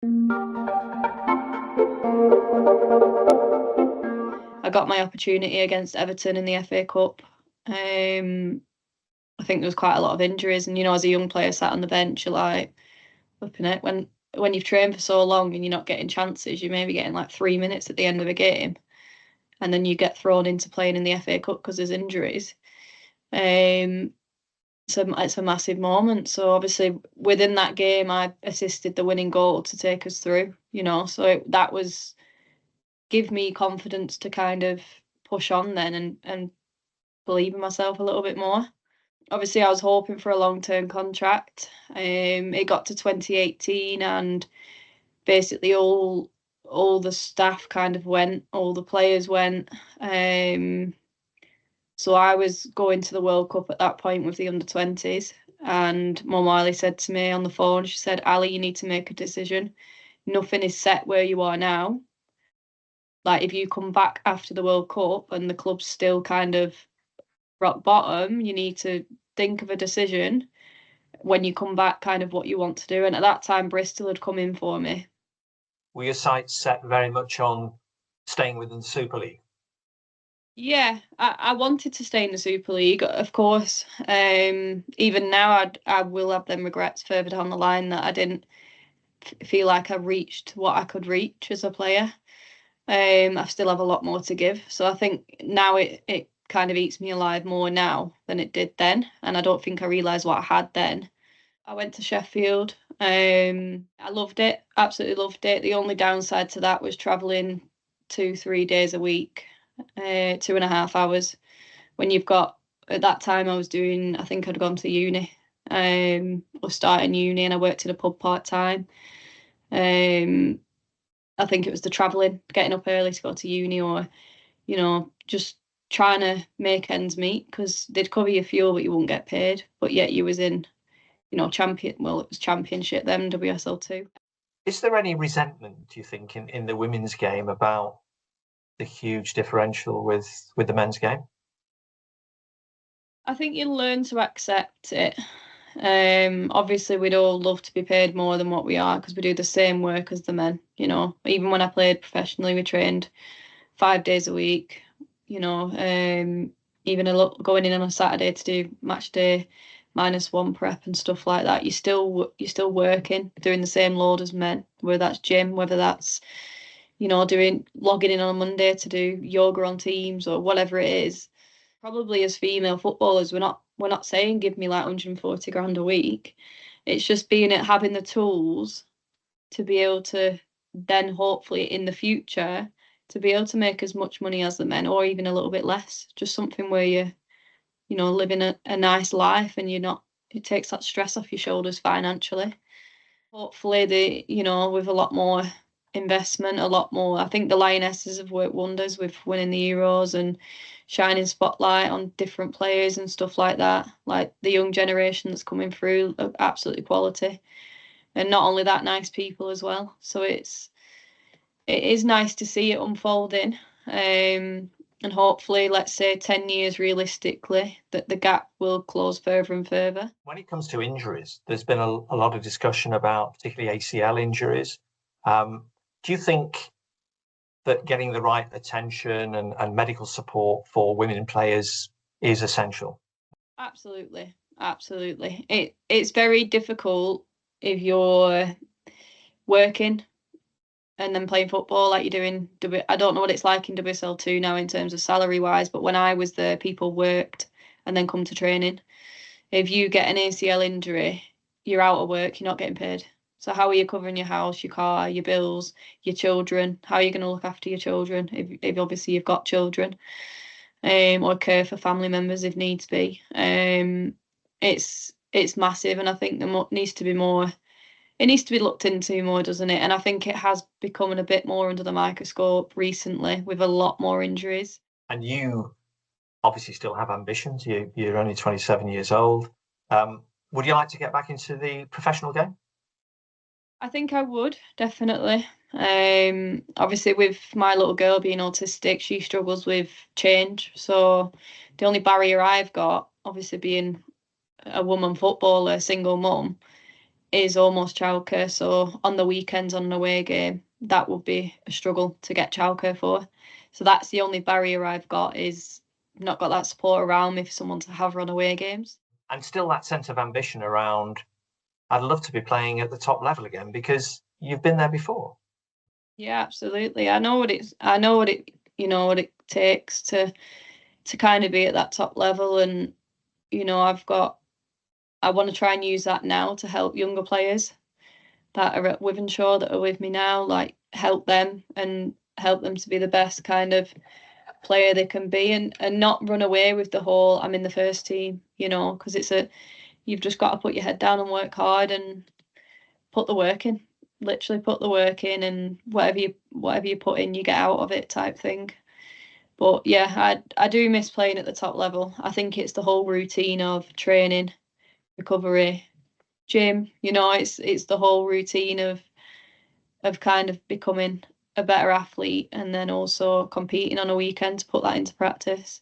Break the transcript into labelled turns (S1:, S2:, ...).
S1: I got my opportunity against Everton in the FA Cup. I think there was quite a lot of injuries, and as a young player sat on the bench, you're like, flipping it. When you've trained for so long and you're not getting chances, you may be getting like 3 minutes at the end of a game, and then you get thrown into playing in the FA Cup because there's injuries. So it's a massive moment. So obviously within that game, I assisted the winning goal to take us through. So that was give me confidence to kind of push on then and believe in myself a little bit more. Obviously, I was hoping for a long-term contract. It got to 2018, and basically all the staff kind of went, all the players went. So I was going to the World Cup at that point with the under-20s, and Mum Wiley said to me on the phone, she said, "Ali, you need to make a decision. Nothing is set where you are now. Like, if you come back after the World Cup and the club's still kind of rock bottom, you need to think of a decision when you come back, kind of what you want to do." And at that time, Bristol had come in for me.
S2: Were your sights set very much on staying within the Super League?
S1: Yeah, I wanted to stay in the Super League, of course. Even now, I will have them regrets further down the line that I didn't feel like I reached what I could reach as a player. I still have a lot more to give. So I think now it kind of eats me alive more now than it did then. And I don't think I realised what I had then. I went to Sheffield. I loved it, absolutely loved it. The only downside to that was travelling 2, 3 days a week, 2.5 hours. When you've got, at that time I was doing, I think I'd gone to uni, or starting uni, and I worked in a pub part-time. I think it was the travelling, getting up early to go to uni, or, just trying to make ends meet, because they'd cover your fuel, but you wouldn't get paid. But yet you was in, it was championship then, WSL2.
S2: Is there any resentment, do you think, in the women's game about the huge differential with the men's game?
S1: I think you learn to accept it. Obviously, we'd all love to be paid more than what we are because we do the same work as the men. Even when I played professionally, we trained 5 days a week. Even going in on a Saturday to do match day -1 prep and stuff like that. You're still working, doing the same load as men. Whether that's gym, whether that's doing logging in on a Monday to do yoga on Teams or whatever it is. Probably as female footballers, we're not saying give me like 140 grand a week. It's just having the tools to be able to then hopefully in the future to be able to make as much money as the men or even a little bit less. Just something where you're living a nice life and it takes that stress off your shoulders financially. Hopefully with a lot more investment, a lot more. I think the Lionesses have worked wonders with winning the Euros and shining spotlight on different players and stuff like that. Like the young generation that's coming through are absolutely quality. And not only that, nice people as well. So it is nice to see it unfolding. And hopefully, let's say 10 years realistically, that the gap will close further and further.
S2: When it comes to injuries, there's been a lot of discussion about particularly ACL injuries. Do you think that getting the right attention and medical support for women players is essential?
S1: Absolutely. Absolutely. It's very difficult if you're working and then playing football like you're doing. I don't know what it's like in WSL2 now in terms of salary wise, but when I was there, people worked and then come to training. If you get an ACL injury, you're out of work, you're not getting paid. So how are you covering your house, your car, your bills, your children? How are you going to look after your children if obviously you've got children? Or care for family members if needs be. It's massive, and I think there needs to be more. It needs to be looked into more, doesn't it? And I think it has become a bit more under the microscope recently with a lot more injuries.
S2: And you obviously still have ambitions. You're only 27 years old. Would you like to get back into the professional game?
S1: I think I would, definitely. Obviously, with my little girl being autistic, she struggles with change. So the only barrier I've got, obviously being a woman footballer, single mum, is almost childcare. So on the weekends on an away game, that would be a struggle to get childcare for. So that's the only barrier I've got, is not got that support around me for someone to have run away games.
S2: And still that sense of ambition around, I'd love to be playing at the top level again because you've been there before.
S1: Yeah, absolutely. I know what it, what it takes to kind of be at that top level. And, I want to try and use that now to help younger players that are at Wivenshaw that are with me now, like help them and help them to be the best kind of player they can be, and not run away with the whole I'm in the first team, because you've just got to put your head down and work hard and put the work in. Literally put the work in, and whatever you put in, you get out of it, type thing. But yeah, I do miss playing at the top level. I think it's the whole routine of training, recovery, gym. It's the whole routine of kind of becoming a better athlete, and then also competing on a weekend to put that into practice.